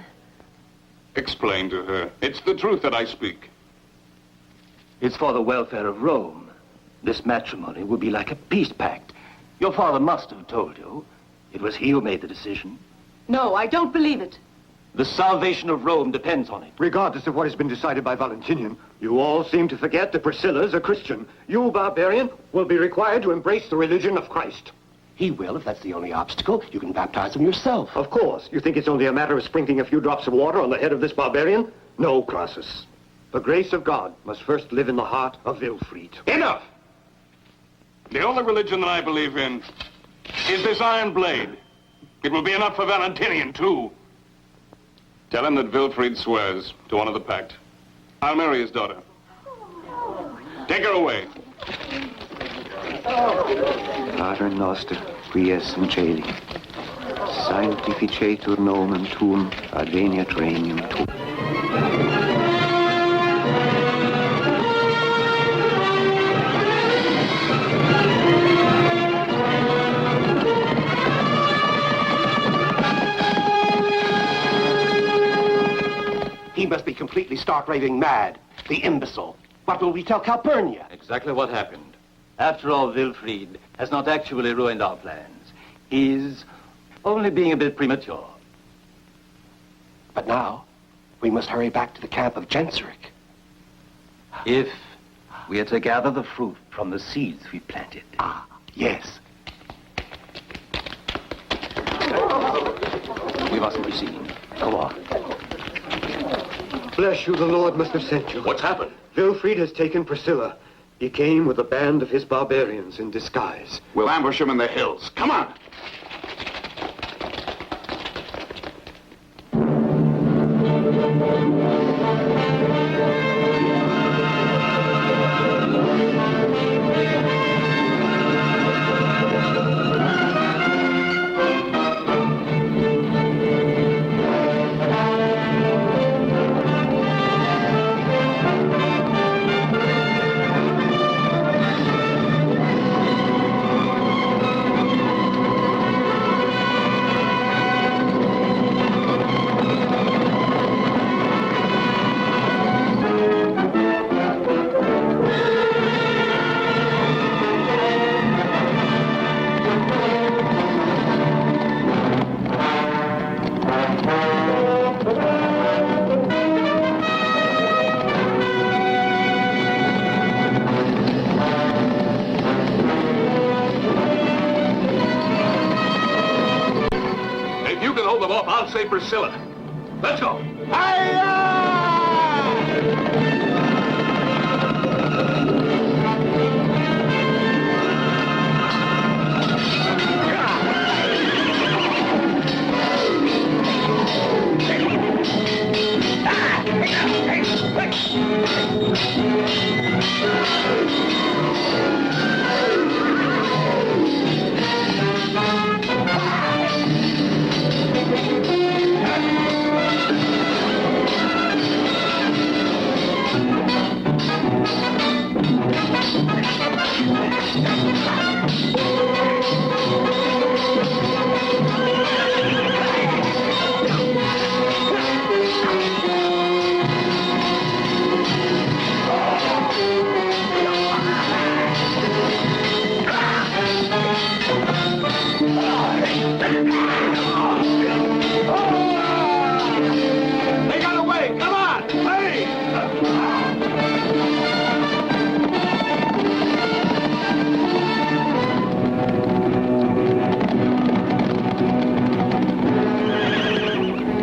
Explain to her. It's the truth that I speak. It's for the welfare of Rome. This matrimony will be like a peace pact. Your father must have told you. It was he who made the decision. No, I don't believe it. The salvation of Rome depends on it. Regardless of what has been decided by Valentinian, you all seem to forget that Priscilla's a Christian. You, barbarian, will be required to embrace the religion of Christ. He will, if that's the only obstacle. You can baptize him yourself. Of course. You think it's only a matter of sprinkling a few drops of water on the head of this barbarian? No, Crassus. The grace of God must first live in the heart of Wilfried. Enough! The only religion that I believe in is this iron blade. It will be enough for Valentinian, too. Tell him that Wilfried swears to honor the pact. I'll marry his daughter. Take her away. Pater noster, qui es in celi, sanctificetur nomen tuum, adveniat regnum tuum. He must be completely stark raving mad. The imbecile. What will we tell Calpurnia? Exactly what happened. After all, Wilfried has not actually ruined our plans. He's only being a bit premature. But now, we must hurry back to the camp of Genseric. If we are to gather the fruit from the seeds we planted. Ah, yes. We must proceed. Come on. Bless you, the Lord must have sent you. What's happened? Wilfried has taken Priscilla. He came with a band of his barbarians in disguise. We'll ambush him in the hills. Come on! I'll say Priscilla. Let's go. They got away! Come on! Hurry!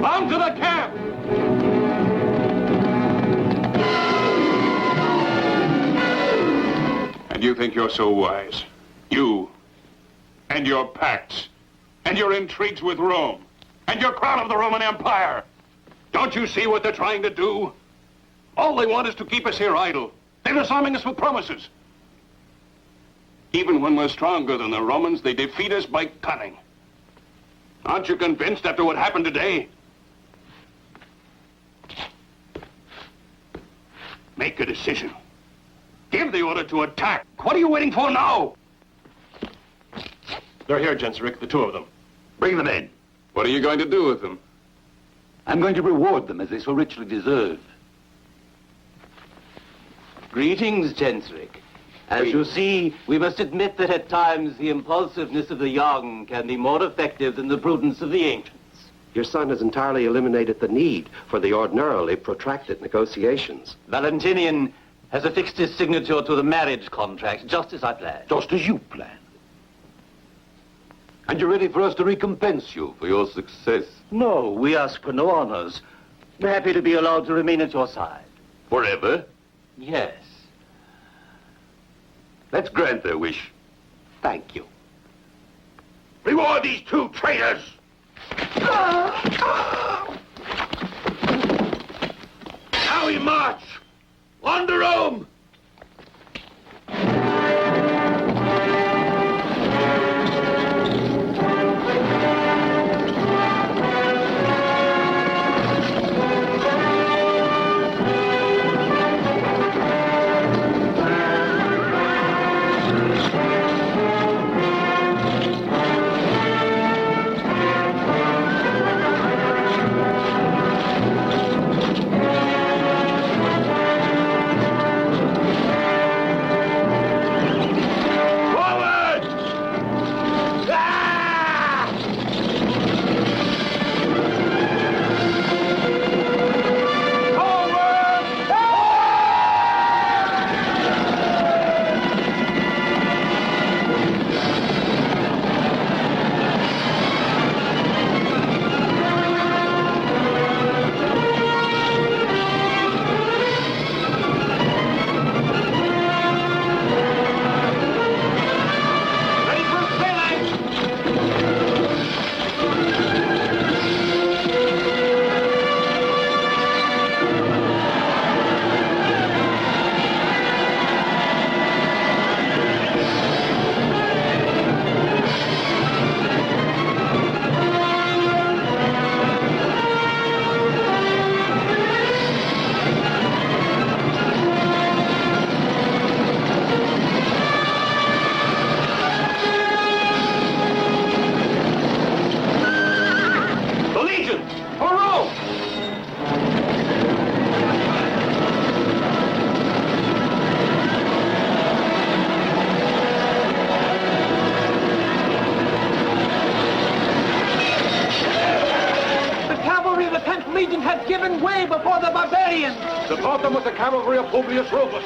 On to the camp! And you think you're so wise? You and your pacts and your intrigues with Rome and your crown of the Roman Empire. Don't you see what they're trying to do? All they want is to keep us here idle. They're disarming us with promises. Even when we're stronger than the Romans, they defeat us by cunning. Aren't you convinced after what happened today? Make a decision. Give the order to attack. What are you waiting for now? They're here, Genseric, the two of them. Bring them in. What are you going to do with them? I'm going to reward them as they so richly deserve. Greetings, Genseric. As you see, we must admit that at times the impulsiveness of the young can be more effective than the prudence of the ancients. Your son has entirely eliminated the need for the ordinarily protracted negotiations. Valentinian has affixed his signature to the marriage contract, just as I planned. Just as you planned. And you're ready for us to recompense you for your success? No, we ask for no honors. We're happy to be allowed to remain at your side. Forever? Yes. Let's grant their wish. Thank you. Reward these two traitors! Now we march! On to Rome! Given way before the barbarians. Support them with the cavalry of Publius Rufus.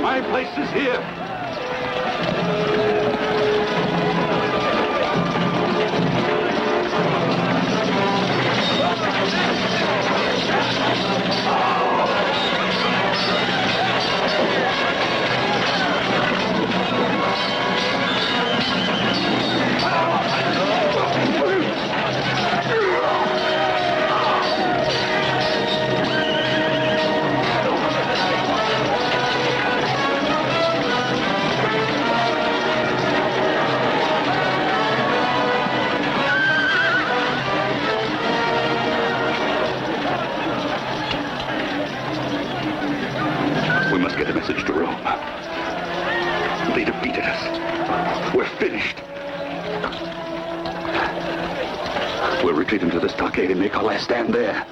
My place is here. We'll retreat into the stockade and make our last stand there.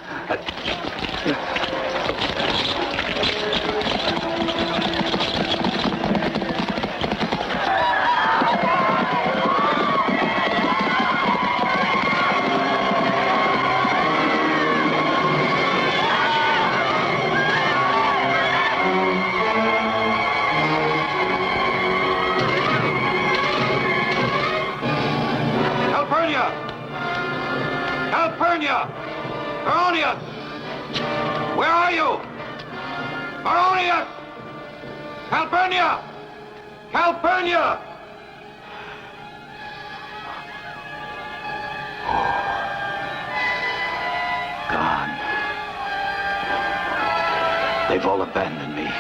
Where are you? Baronius! Calpurnia! Calpurnia! Gone. They've all abandoned me.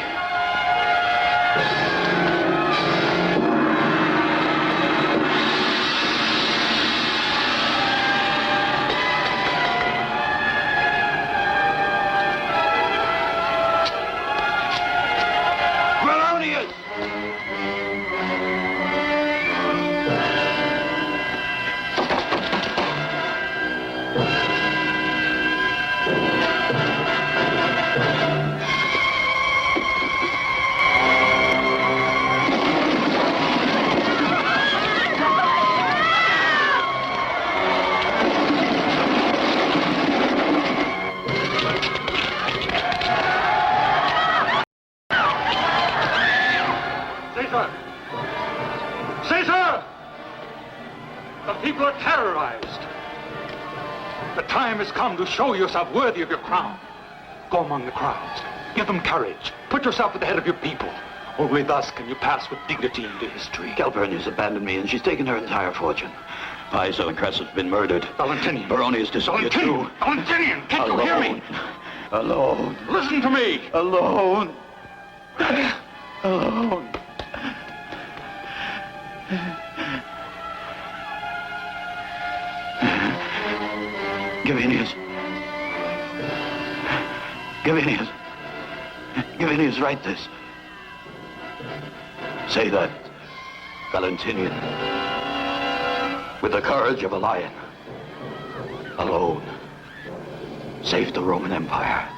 Caesar! The people are terrorized. The time has come to show yourself worthy of your crown. Go among the crowds. Give them courage. Put yourself at the head of your people. Only thus can you pass with dignity into history. Calpurnia's abandoned me, and she's taken her entire fortune. Piso and Crassus have been murdered. Valentinian. Baronius disappeared too. Valentinian, can't you hear me? Alone. Listen to me. Alone. Alone. Gavinius. Gavinius. Gavinius, write this. Say that, Valentinian, with the courage of a lion, alone, saved the Roman Empire.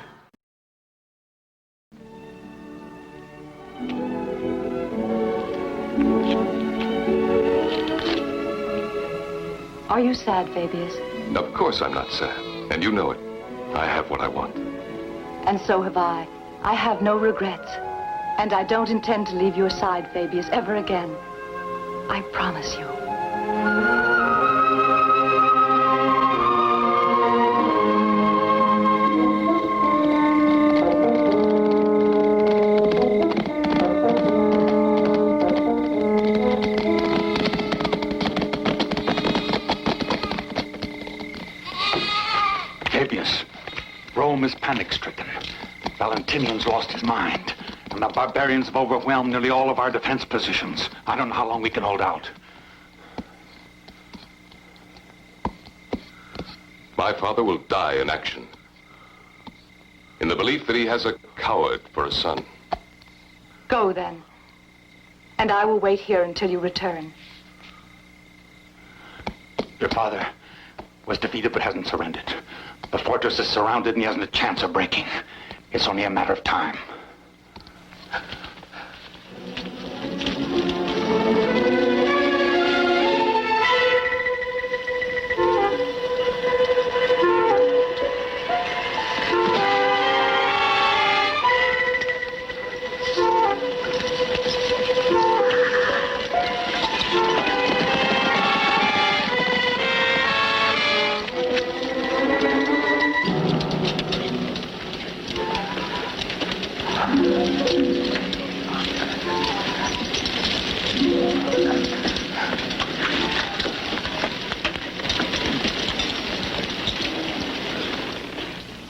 Are you sad, Fabius? Of course I'm not sad. And you know it. I have what I want. And so have I. I have no regrets. And I don't intend to leave your side, Fabius, ever again. I promise you. Fabius, Rome is panic-stricken. Valentinian's lost his mind. And the barbarians have overwhelmed nearly all of our defense positions. I don't know how long we can hold out. My father will die in action. In the belief that he has a coward for a son. Go, then. And I will wait here until you return. Your father was defeated but hasn't surrendered. The fortress is surrounded and he hasn't a chance of breaking. It's only a matter of time.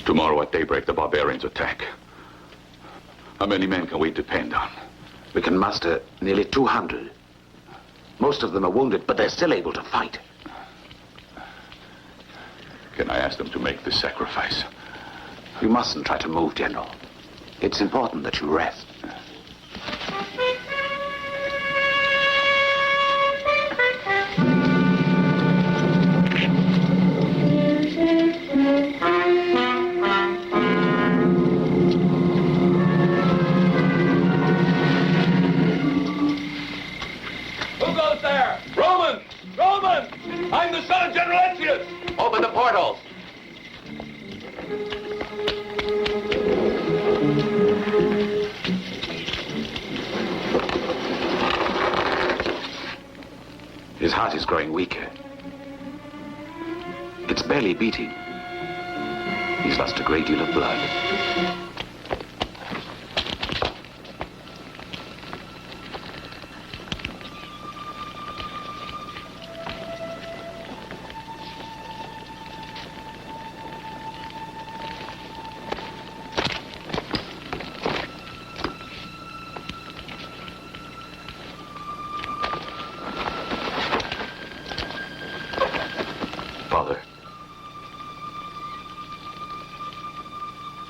Tomorrow at daybreak, the barbarians attack. How many men can we depend on? We can muster nearly 200. Most of them are wounded, but they're still able to fight. Can I ask them to make this sacrifice? You mustn't try to move, General. It's important that you rest. General Etzius! Open the portals. His heart is growing weaker. It's barely beating. He's lost a great deal of blood. Father.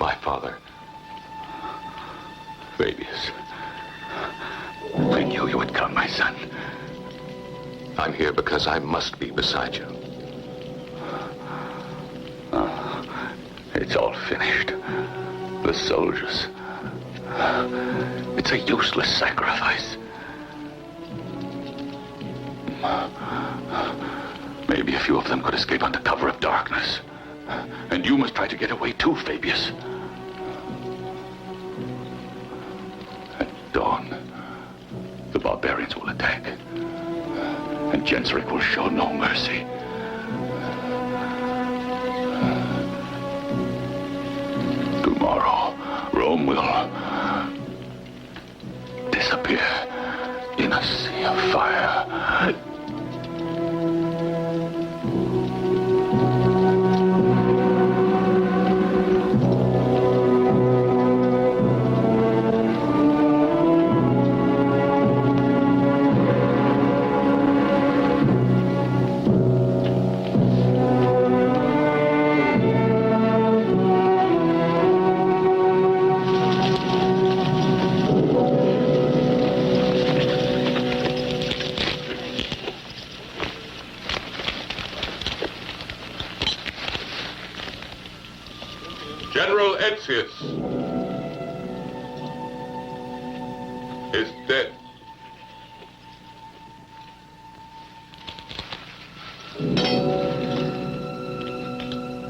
My father. Fabius. I knew you would come, my son. I'm here because I must be beside you. It's all finished. The soldiers. It's a useless sacrifice. Maybe a few of them could escape under cover of darkness. And you must try to get away too, Fabius. At dawn, the barbarians will attack. And Genseric will show no mercy. Tomorrow, Rome will disappear in a sea of fire. General Etzius is dead.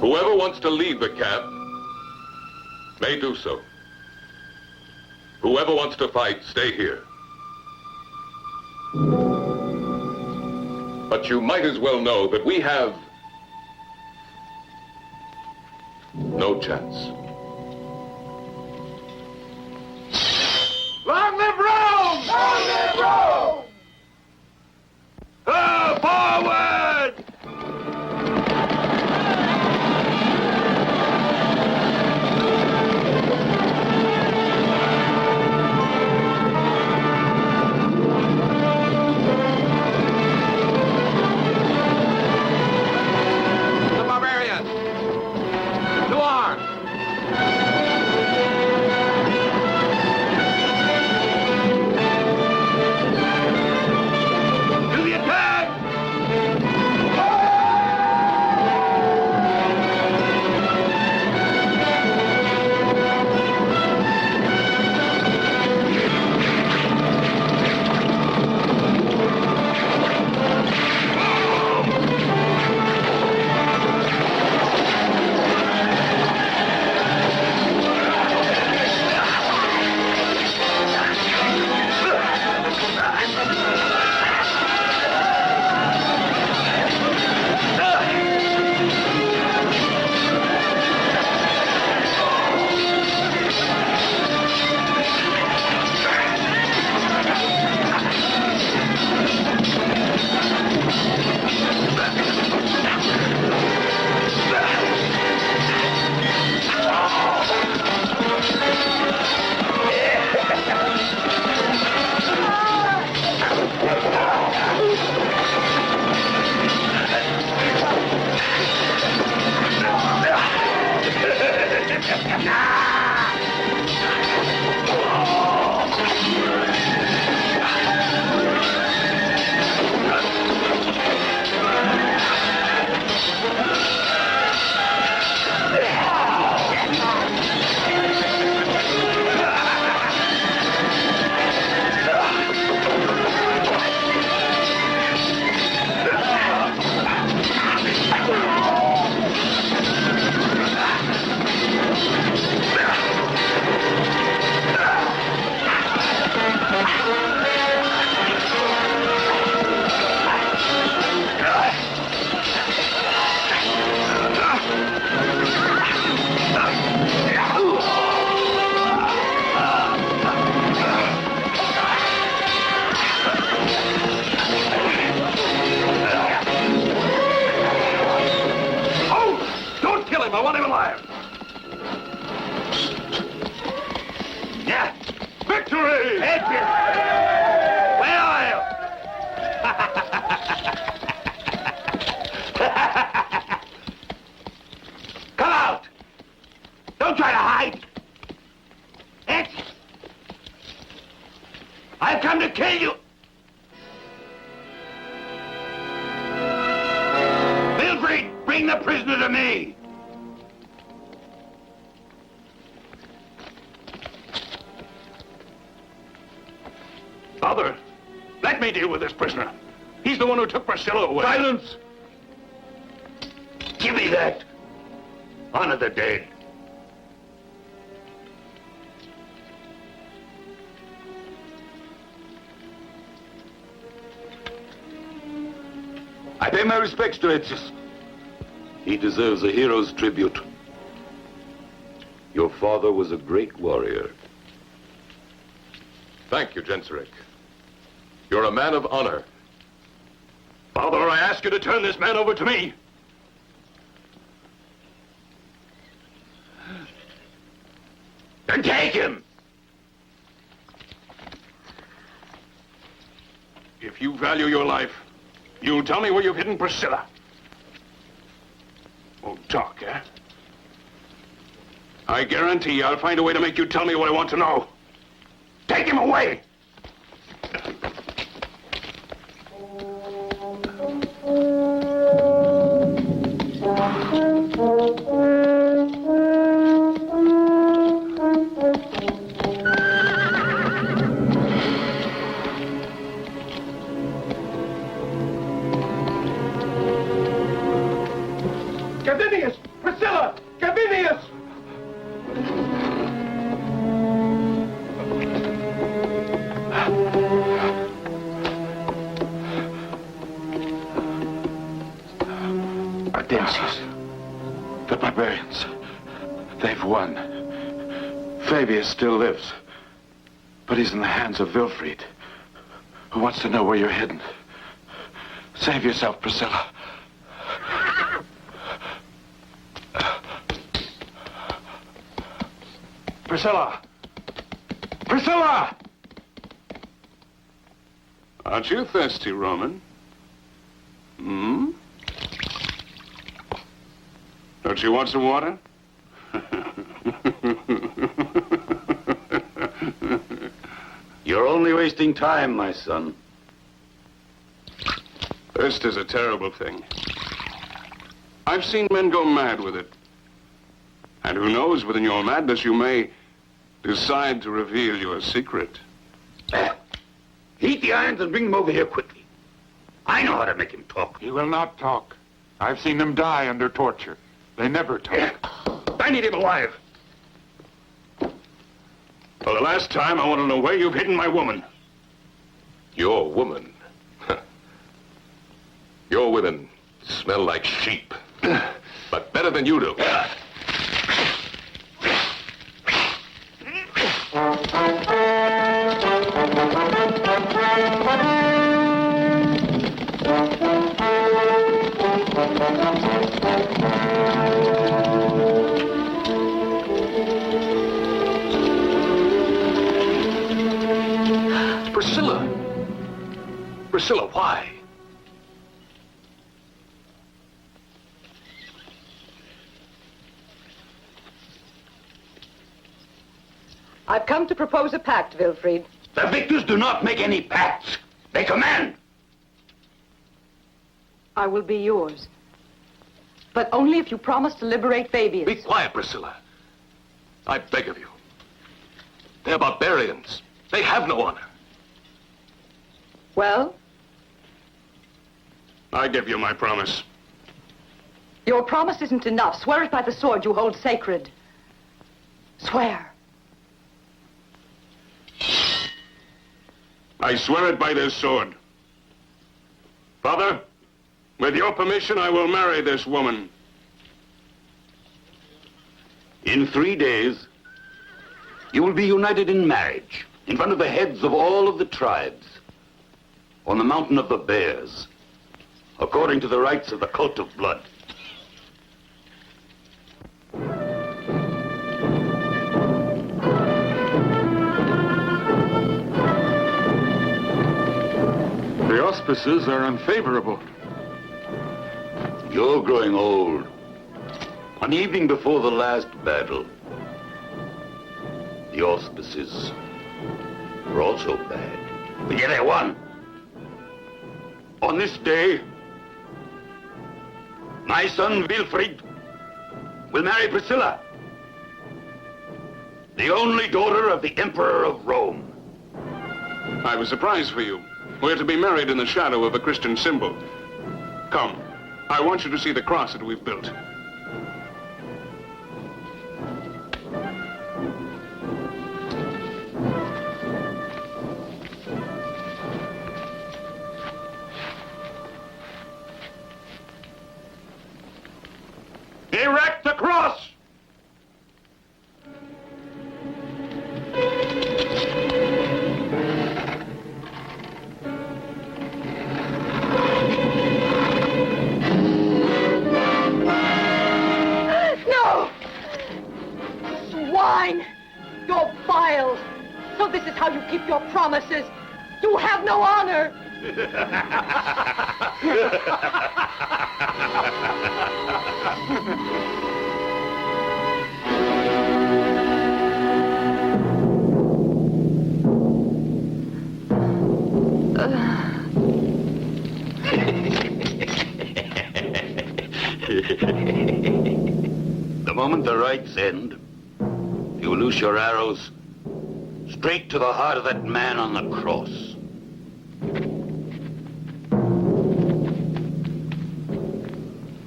Whoever wants to leave the camp may do so. Whoever wants to fight, stay here. But you might as well know that we have no chance. Long live Rome! Long live Rome! Forward! The barbarians! To arms! To the attack! I want him alive. Yeah. Victory! Edgar! Where are you? Come out! Don't try to hide! Etzius! I've come to kill you! Wilfrid, bring the prisoner to me! Father, let me deal with this prisoner. He's the one who took Priscilla away. Silence! Give me that. Honor the dead. I pay my respects to Etzius. He deserves a hero's tribute. Your father was a great warrior. Thank you, Genseric. You're a man of honor. Father, I ask you to turn this man over to me. Then take him! If you value your life, you'll tell me where you've hidden Priscilla. Oh, talk, eh? I guarantee I'll find a way to make you tell me what I want to know. Take him away! Gavinius! Priscilla! Gavinius! Ardensius. The barbarians. They've won. Fabius still lives. But he's in the hands of Wilfrid, who wants to know where you're hidden. Save yourself, Priscilla. Priscilla! Priscilla! Aren't you thirsty, Roman? Hmm? Don't you want some water? You're only wasting time, my son. Thirst is a terrible thing. I've seen men go mad with it. And who knows, within your madness you may decide to reveal your secret. Heat the irons and bring him over here quickly. I know how to make him talk. He will not talk. I've seen them die under torture. They never talk. I need him alive. For the last time, I want to know where you've hidden my woman. Your woman? Your women smell like sheep. But better than you do. Priscilla! Priscilla, why? I've come to propose a pact, Wilfrid. The victors do not make any pacts. They command. I will be yours. But only if you promise to liberate Fabius. Be quiet, Priscilla. I beg of you. They're barbarians. They have no honor. Well? I give you my promise. Your promise isn't enough. Swear it by the sword you hold sacred. Swear. I swear it by this sword. Father, with your permission, I will marry this woman. In 3 days, you will be united in marriage in front of the heads of all of the tribes on the Mountain of the Bears, according to the rites of the cult of blood. auspices are unfavorable. You're growing old. On the evening before the last battle, the auspices were also bad. But yet they won. On this day, my son Wilfrid will marry Priscilla, the only daughter of the Emperor of Rome. I have a surprise for you. We're to be married in the shadow of a Christian symbol. Come, I want you to see the cross that we've built. Erect the cross! No! Swine! You're vile! So this is how you keep your promises! You have no honor! The moment the rites end, you loose your arrows straight to the heart of that man on the cross.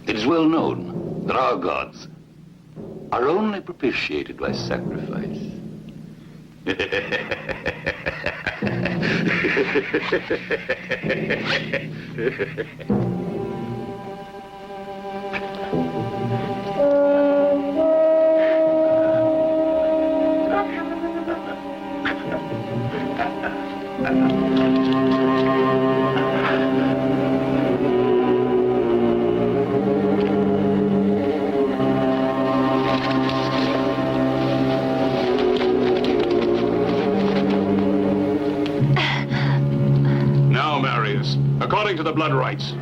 It is well known that our gods are only propitiated by sacrifice. Now, Marius, according to the blood rites,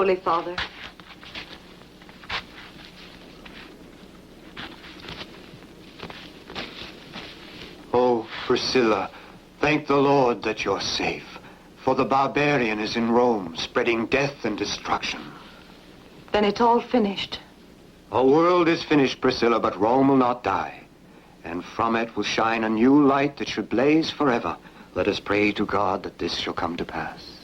Holy Father. Oh, Priscilla, thank the Lord that you're safe. For the barbarian is in Rome, spreading death and destruction. Then it's all finished. Our world is finished, Priscilla, but Rome will not die. And from it will shine a new light that should blaze forever. Let us pray to God that this shall come to pass.